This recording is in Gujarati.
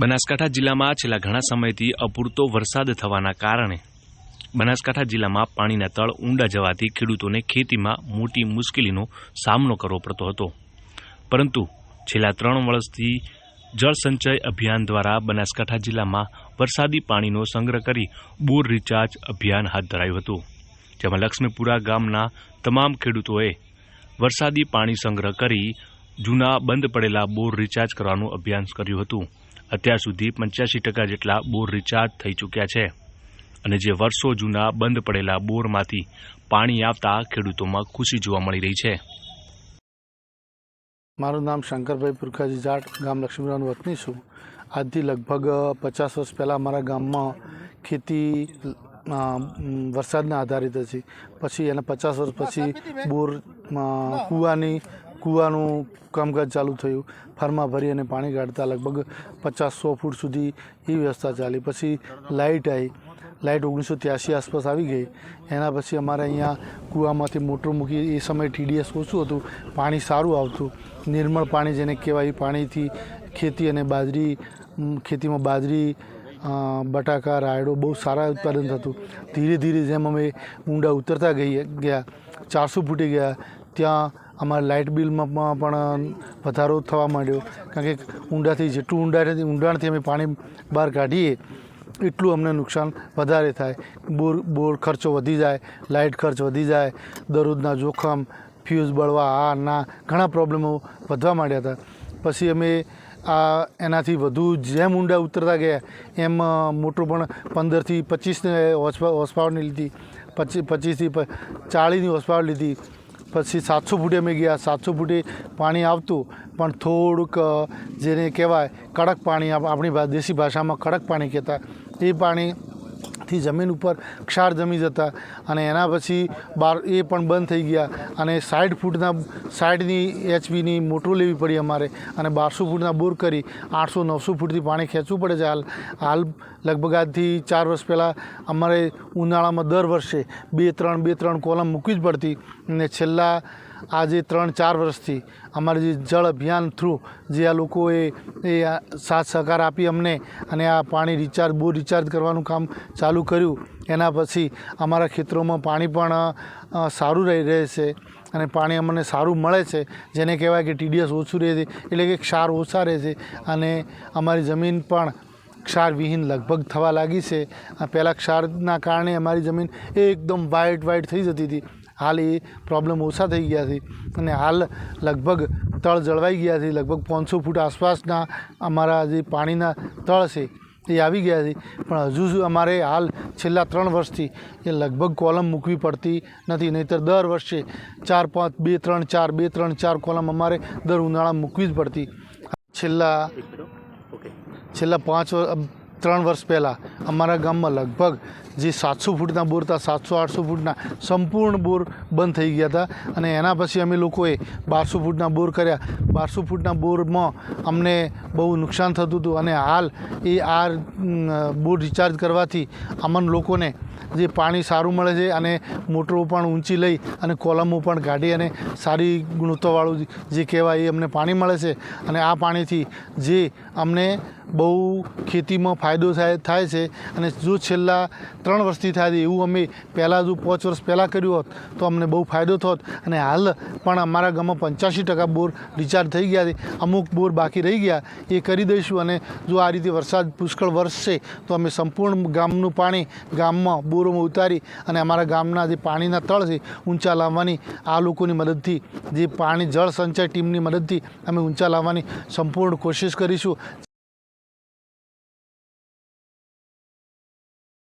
બનાસકાંઠા જિલ્લામાં છેલ્લા ઘણા સમયથી અપૂરતો વરસાદ થવાના કારણે બનાસકાંઠા જિલ્લામાં પાણીના તળ ઊંડા જવાથી ખેડૂતોને ખેતીમાં મોટી મુશ્કેલીનો સામનો કરવો પડતો હતો। પરંતુ છેલ્લા 3 વર્ષથી જળ સંચય અભિયાન દ્વારા બનાસકાંઠા જિલ્લામાં વરસાદી પાણીનો સંગ્રહ કરી બોર રિચાર્જ અભિયાન હાથ ધરાયું હતું, જેમાં લક્ષ્મીપુરા ગામના તમામ ખેડૂતોએ વરસાદી પાણી સંગ્રહ કરી જૂના બંધ પડેલા બોર રિચાર્જ કરવાનું અભિયાન કર્યું હતું। અત્યાર સુધી 85% જેટલા બોર રિચાર્જ થઈ ચૂક્યા છે અને જે વર્ષો જૂના બંધ પડેલા બોરમાંથી પાણી આવતા ખેડૂતોમાં ખુશી જોવા મળી રહી છે। મારું નામ શંકરભાઈ પુરખાજી જાટ, ગામ લક્ષ્મીપુરાનો વતની છું। આજથી લગભગ 50 વર્ષ પહેલાં અમારા ગામમાં ખેતી વરસાદના આધારિત હતી। પછી એના 50 વર્ષ પછી બોર કૂવાનું કામકાજ ચાલુ થયું। ફાર્મા ભરી અને પાણી કાઢતા લગભગ 50-100 ફૂટ સુધી એ વ્યવસ્થા ચાલી। પછી લાઇટ આવી, લાઇટ 1983 આસપાસ આવી ગઈ। એના પછી અમારે અહીંયા કૂવામાંથી મોટર મૂકી, એ સમયે TDS ઓછું હતું, પાણી સારું આવતું, નિર્મળ પાણી જેને કહેવાય, એ પાણીથી ખેતી અને ખેતીમાં બાજરી, બટાકા, રાયડો બહુ સારા ઉત્પાદન થતું। ધીરે ધીરે જેમ અમે ઊંડા ઉતરતા ગયા 400 ફૂટે ગયા, ત્યાં અમારા લાઇટ બિલમાં પણ વધારો થવા માંડ્યો, કારણ કે ઊંડાથી જેટલું ઊંડાણથી અમે પાણી બહાર કાઢીએ એટલું અમને નુકસાન વધારે થાય। બોર ખર્ચો વધી જાય, લાઇટ ખર્ચ વધી જાય, દરરોજના જોખમ, ફ્યુઝ બળવા, ના ઘણા પ્રોબ્લેમો વધવા માંડ્યા હતા। પછી અમે એનાથી વધુ જેમ ઊંડા ઉતરતા ગયા એમ મોટરો પણ 15થી 25 હોર્સ પાવરની લીધી, 25થી 40ની હોર્સ પાવર લીધી। પછી 700 ફૂટે અમે ગયા। 700 ફૂટે પાણી આવતું, પણ થોડુંક જેને કહેવાય કડક પાણી, આપણી દેશી ભાષામાં કડક પાણી કહેતા, એ પાણીથી જમીન ઉપર ક્ષાર જમી જતા અને એના પછી એ પણ બંધ થઈ ગયા અને 60ની HPની મોટરો લેવી પડી અમારે અને 1200 ફૂટના બોર કરી 800-900 ફૂટથી પાણી ખેંચવું પડે છે। હાલ લગભગ આજથી 4 વર્ષ પહેલાં અમારે ઉનાળામાં દર વર્ષે 2-3 કોલમ મૂકવી જ પડતી અને છેલ્લા આજે 3-4 વર્ષથી અમારે જે જળ અભિયાન થ્રુ જે આ લોકોએ સાથ સહકાર આપી અમને અને આ પાણી બોર રિચાર્જ કરવાનું કામ ચાલુ કર્યું, એના પછી અમારા ખેતરોમાં પાણી પણ સારું રહે છે અને પાણી અમને સારું મળે છે, જેને કહેવાય કે TDS ઓછું રહે છે, એટલે કે ક્ષાર ઓછા રહે છે અને અમારી જમીન પણ ક્ષારવિહીન લગભગ થવા લાગી છે। પહેલાં ક્ષારના કારણે અમારી જમીન એકદમ વ્હાઇટ થઈ જતી હતી, હાલ એ પ્રોબ્લેમ ઓછા થઈ ગયા છે અને હાલ લગભગ તળ જળવાઈ ગયા છે। લગભગ 500 ફૂટ આસપાસના અમારા જે પાણીના તળ છે એ આવી ગયા છે, પણ હજુ અમારે હાલ છેલ્લા 3 વર્ષથી એ લગભગ કોલમ મૂકવી પડતી નથી, નહીંતર દર વર્ષે 4-5, 2-3-4 કોલમ અમારે દર ઉનાળા મૂકવી જ પડતી। છેલ્લા 3 વર્ષ પહેલાં અમારા ગામમાં લગભગ જે 700 ફૂટના બોર હતા, 700-800 ફૂટના સંપૂર્ણ બોર બંધ થઈ ગયા હતા અને એના પછી અમે લોકોએ 1200 ફૂટના બોર કર્યા। 1200 ફૂટના બોરમાં અમને બહુ નુકસાન થતું હતું અને હાલ બોર રિચાર્જ કરવાથી અમને લોકોને જે પાણી સારું મળે છે અને મોટરો પણ ઊંચી લઈ અને કોલમો પણ કાઢી અને સારી ગુણવત્તાવાળું જે કહેવાય એ અમને પાણી મળે છે અને આ પાણીથી જે અમને બહુ ખેતીમાં ફાયદો થાય છે અને જો છેલ્લા 3 વર્ષથી થાય છે એવું અમે પહેલાં જો 5 વર્ષ પહેલાં કર્યું હોત તો અમને બહુ ફાયદો થોત અને હાલ પણ અમારા ગામમાં 85% બોર રિચાર્જ થઈ ગયા છે। અમુક બોર બાકી રહી ગયા એ કરી દઈશું અને જો આ રીતે વરસાદ પુષ્કળ વરસશે તો અમે સંપૂર્ણ ગામનું પાણી ગામમાં બોરોમાં ઉતારી અને અમારા ગામના જે પાણીના તળ છે ઊંચા લાવવાની આ લોકોની મદદથી, જે પાણી જળ સંચય ટીમની મદદથી અમે ઊંચા લાવવાની સંપૂર્ણ કોશિશ કરીશું।